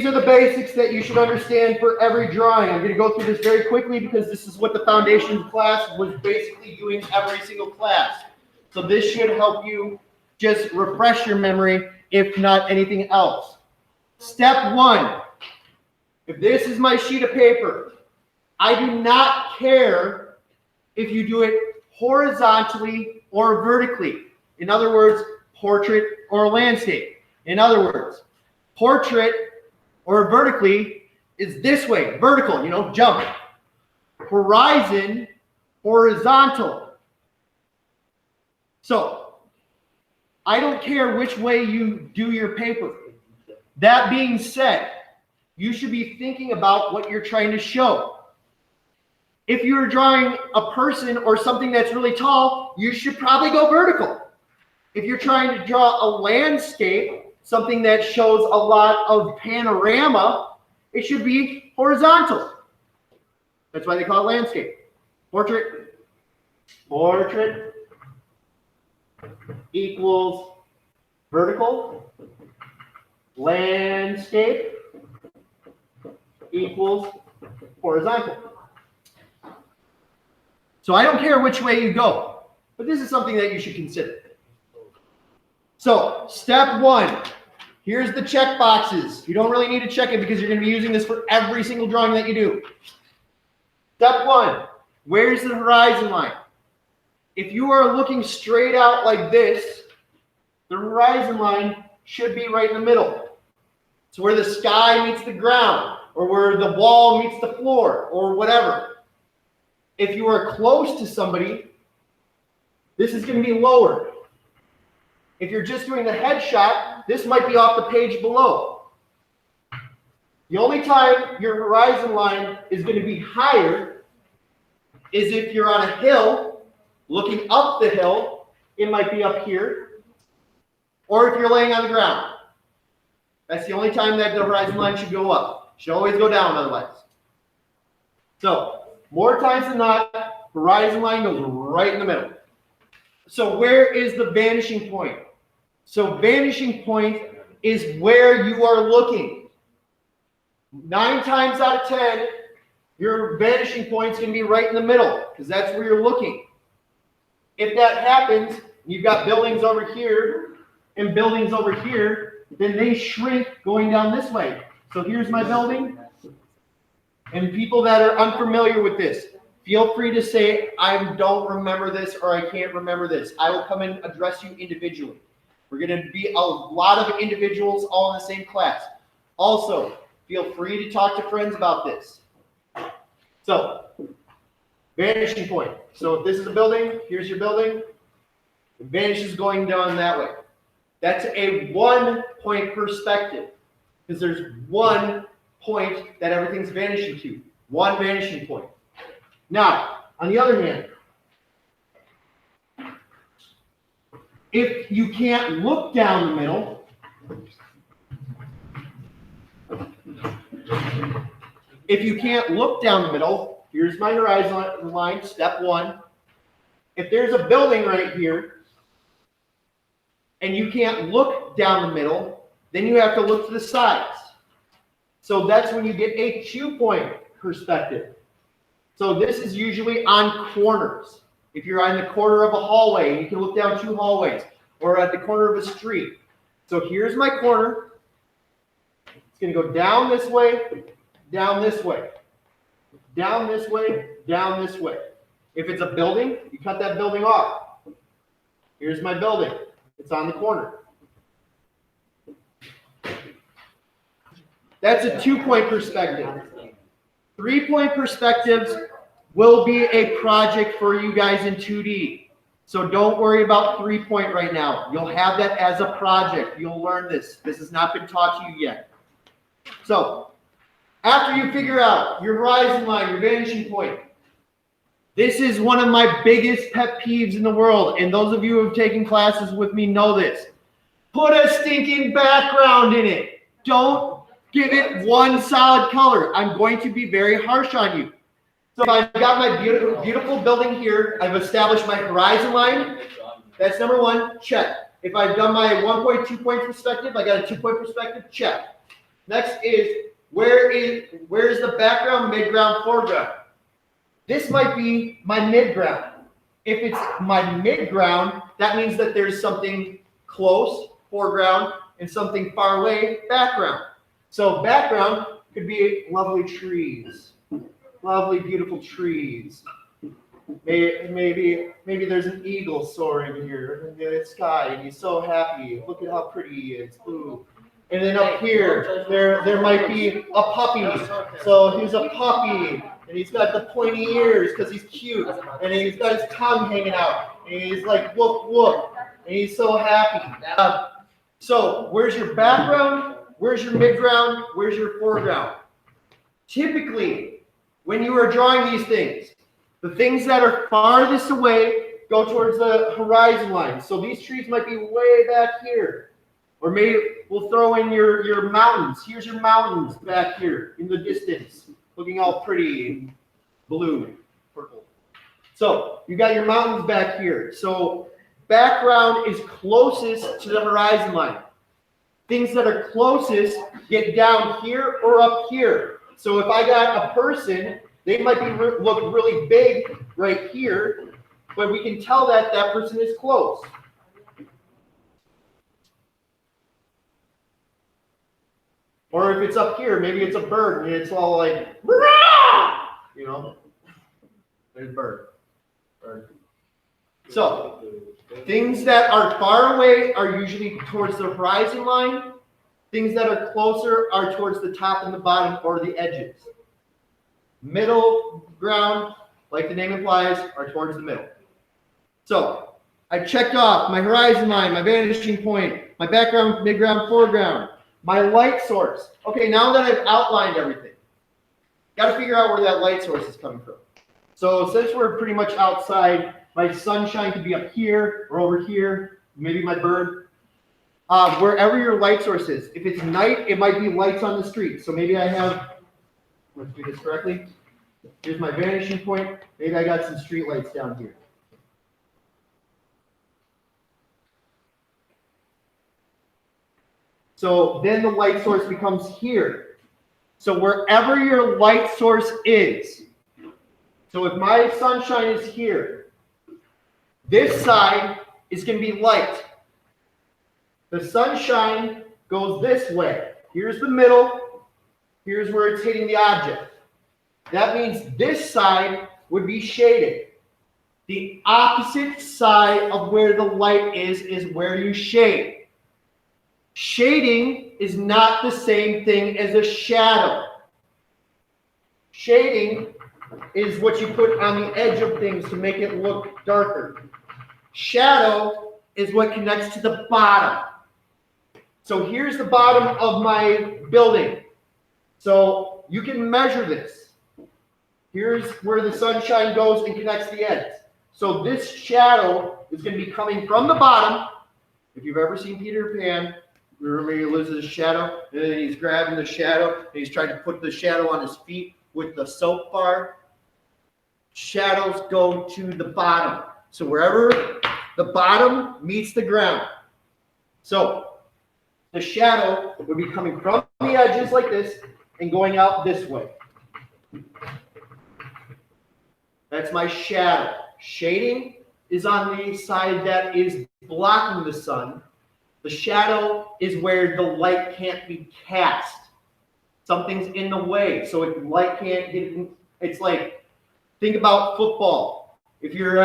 are the basics that you should understand for every drawing. I'm going to go through this very quickly because this is what the foundations class was basically doing every single class. So this should help you just refresh your memory, if not anything else. Step one, if this is my sheet of paper, I do not care if you do it horizontally or vertically. In other words, portrait or landscape. In other words, portrait or vertically is this way, vertical, jump. Horizon, horizontal. So, I don't care which way you do your paper. That being said, you should be thinking about what you're trying to show. If you're drawing a person or something that's really tall, you should probably go vertical. If you're trying to draw a landscape, something that shows a lot of panorama, it should be horizontal. That's why they call it landscape. Portrait equals vertical. Landscape equals horizontal. So I don't care which way you go, but this is something that you should consider. So step one, here's the check boxes. You don't really need to check it because you're going to be using this for every single drawing that you do. Step one, where's the horizon line? If you are looking straight out like this, the horizon line should be right in the middle. It's where the sky meets the ground, or where the wall meets the floor, or whatever. If you are close to somebody, this is going to be lower. If you're just doing the headshot, this might be off the page below. The only time your horizon line is going to be higher is if you're on a hill, looking up the hill, it might be up here, or if you're laying on the ground. That's the only time that the horizon line should go up. It should always go down otherwise. So, more times than not, horizon line goes right in the middle. So where is the vanishing point? So vanishing point is where you are looking. 9 times out of 10, your vanishing point is going to be right in the middle because that's where you're looking. If that happens, you've got buildings over here and buildings over here, then they shrink going down this way. So here's my building. And people that are unfamiliar with this, feel free to say, I don't remember this or I can't remember this. I will come and address you individually. We're going to be a lot of individuals all in the same class. Also, feel free to talk to friends about this. So, vanishing point. So if this is a building, here's your building. The vanish is going down that way. That's a 1-point perspective because there's 1 point that everything's vanishing to. 1 vanishing point. Now, on the other hand, if you can't look down the middle, here's my horizon line, step 1. If there's a building right here, and you can't look down the middle, then you have to look to the sides. So that's when you get a 2-point perspective. So this is usually on corners. If you're on the corner of a hallway, you can look down 2 hallways, or at the corner of a street. So here's my corner. It's going to go down this way, down this way, down this way, down this way. If it's a building, you cut that building off. Here's my building. It's on the corner. That's a 2-point perspective. 3-point perspectives will be a project for you guys in 2D. So don't worry about 3-point right now. You'll have that as a project. You'll learn this. This has not been taught to you yet. So after you figure out your horizon line, your vanishing point, this is one of my biggest pet peeves in the world. And those of you who have taken classes with me know this. Put a stinking background in it. Don't give it one solid color. I'm going to be very harsh on you. So if I've got my beautiful building here, I've established my horizon line. That's number 1, check. If I've done my 1-point, 2-point perspective, I got a 2-point perspective, check. Next is where is the background, midground, foreground? This might be my midground. If it's my midground, that means that there's something close, foreground, and something far away, background. So background could be lovely trees, lovely, beautiful trees. Maybe there's an eagle soaring here in the sky, and he's so happy. Look at how pretty he is. Ooh. And then up here, there might be a puppy. So here's a puppy, and he's got the pointy ears because he's cute, and he's got his tongue hanging out, and he's like whoop whoop, and he's so happy. So where's your background? Where's your midground? Where's your foreground? Typically, when you are drawing these things, the things that are farthest away go towards the horizon line. So these trees might be way back here. Or maybe we'll throw in your mountains. Here's your mountains back here in the distance, looking all pretty and blue, purple. So you got your mountains back here. So background is closest to the horizon line. Things that are closest get down here or up here. So if I got a person, they might be look really big right here, but we can tell that that person is close. Or if it's up here, maybe it's a bird and it's all like, you know, there's a bird. So things that are far away are usually towards the horizon line. Things that are closer are towards the top and the bottom or the edges. Middle ground, like the name implies, are towards the middle. So I checked off my horizon line, my vanishing point, my background, midground, foreground, my light source. Okay, now that I've outlined everything, got to figure out where that light source is coming from. So since we're pretty much outside, my sunshine could be up here or over here, maybe my bird. Wherever your light source is. If it's night, it might be lights on the street. So maybe I have, let's do this correctly. Here's my vanishing point. Maybe I got some street lights down here. So then the light source becomes here. So wherever your light source is, so if my sunshine is here, this side is going to be light. The sunshine goes this way. Here's the middle. Here's where it's hitting the object. That means this side would be shaded. The opposite side of where the light is where you shade. Shading is not the same thing as a shadow. Shading is what you put on the edge of things to make it look darker. Shadow is what connects to the bottom. So here's the bottom of my building. So you can measure this. Here's where the sunshine goes and connects the ends. So this shadow is going to be coming from the bottom. If you've ever seen Peter Pan, remember he loses his shadow, and then he's grabbing the shadow, and he's trying to put the shadow on his feet with the soap bar. Shadows go to the bottom. So wherever the bottom meets the ground. So the shadow would be coming from the edges like this and going out this way. That's my shadow. Shading is on the side that is blocking the sun. The shadow is where the light can't be cast. Something's in the way, so light can't get in. It's like, think about football. If you're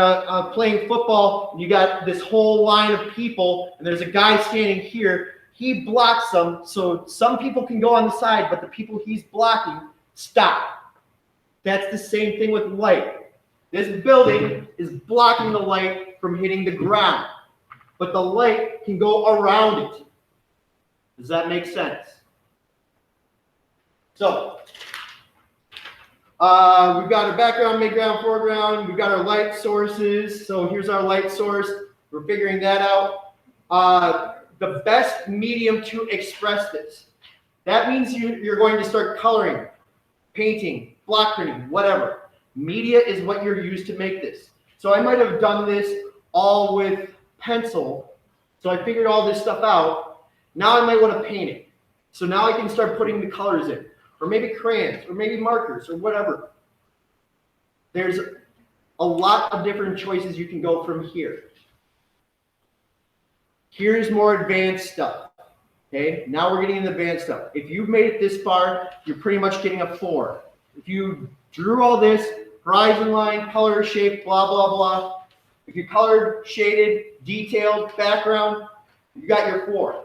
playing football, and you got this whole line of people, and there's a guy standing here, he blocks them, so some people can go on the side, but the people he's blocking stop. That's the same thing with light. This building is blocking the light from hitting the ground, but the light can go around it. Does that make sense? So, we've got our background, midground, foreground. We've got our light sources. So here's our light source. We're figuring that out. The best medium to express this. That means you're going to start coloring, painting, block printing, whatever. Media is what you're used to make this. So I might have done this all with pencil. So I figured all this stuff out. Now I might want to paint it. So now I can start putting the colors in, or maybe crayons, or maybe markers, or whatever. There's a lot of different choices you can go from here. Here's more advanced stuff. Okay, now we're getting into advanced stuff. If you've made it this far, you're pretty much getting a 4. If you drew all this, horizon line, color, shape, blah, blah, blah. If you colored, shaded, detailed, background, you got your 4.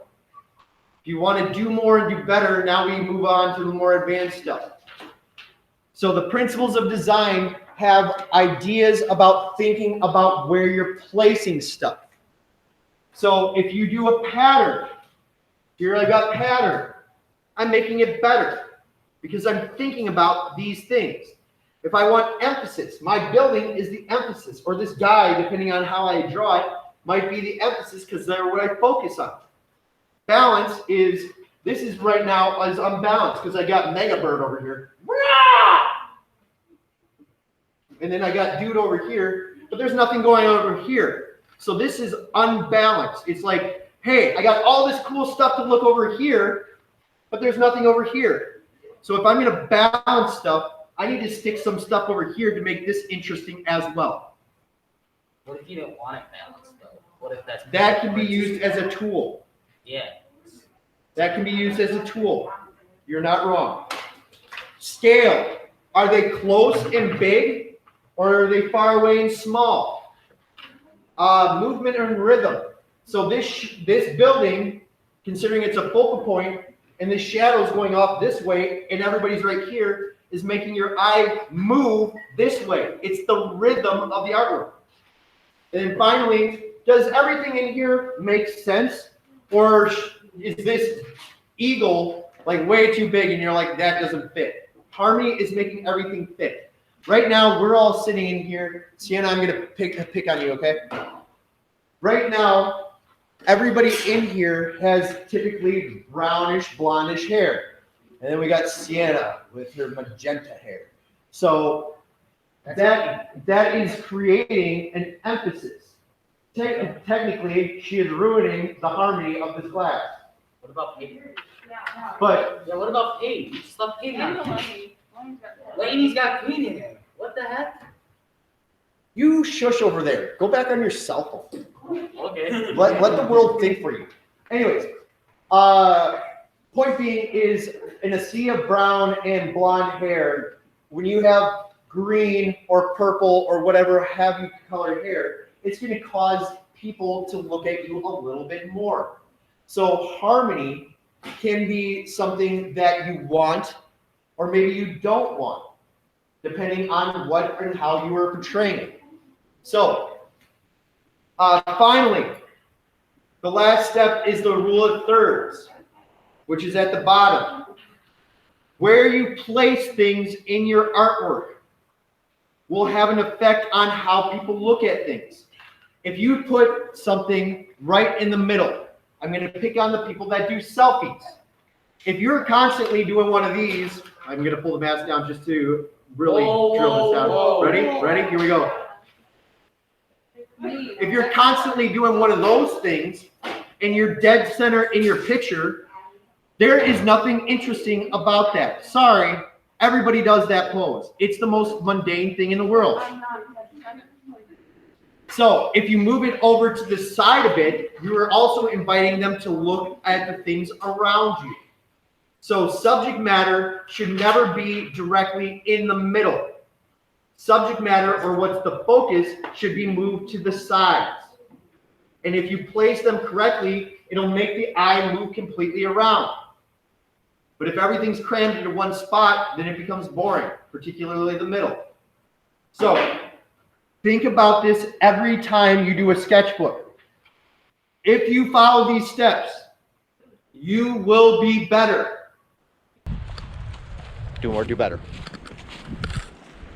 If you want to do more and do better, now we move on to the more advanced stuff. So the principles of design have ideas about thinking about where you're placing stuff. So if you do a pattern, here I got pattern, I'm making it better because I'm thinking about these things. If I want emphasis, my building is the emphasis, or this guy, depending on how I draw it, might be the emphasis because they're what I focus on. Balance is, this is right now is unbalanced because I got Mega Bird over here. And then I got dude over here, but there's nothing going on over here. So this is unbalanced. It's like, hey, I got all this cool stuff to look over here, but there's nothing over here. So if I'm going to balance stuff, I need to stick some stuff over here to make this interesting as well. What if you don't want it balanced though? What if that's that can be used as a tool. Yeah. That can be used as a tool. You're not wrong. Scale. Are they close and big, or are they far away and small? Movement and rhythm. So this building, considering it's a focal point, and the shadow's going off this way, and everybody's right here, is making your eye move this way. It's the rhythm of the artwork. And then finally, does everything in here make sense? Or is this eagle like way too big and you're like, that doesn't fit? Harmony is making everything fit. Right now, we're all sitting in here. Sienna, I'm gonna pick on you, okay? Right now, everybody in here has typically brownish, blondish hair. And then we got Sienna with her magenta hair. So that is creating an emphasis. Technically, she is ruining the harmony of this class. What about paint? But yeah, what about paint? You just love paint on it. Lainey's got paint in it. What the heck? you shush over there. Go back on your cell phone. Okay. Let the world think for you. Anyways, point being is in a sea of brown and blonde hair, when you have green or purple or whatever have you colored hair, it's going to cause people to look at you a little bit more. So harmony can be something that you want or maybe you don't want, depending on what and how you are portraying it. So finally, the last step is the rule of thirds, which is at the bottom. Where you place things in your artwork will have an effect on how people look at things. If you put something right in the middle, I'm going to pick on the people that do selfies. If you're constantly doing one of these, I'm going to pull the mask down just to really drill this down. Ready? Here we go. If you're constantly doing one of those things and you're dead center in your picture, there is nothing interesting about that. Sorry, everybody does that pose. It's the most mundane thing in the world. So if you move it over to the side a bit, you are also inviting them to look at the things around you. So subject matter should never be directly in the middle. Subject matter, or what's the focus, should be moved to the sides. And if you place them correctly, it'll make the eye move completely around. But if everything's crammed into one spot, then it becomes boring, particularly the middle. So think about this every time you do a sketchbook. If you follow these steps, you will be better. Do more, do better.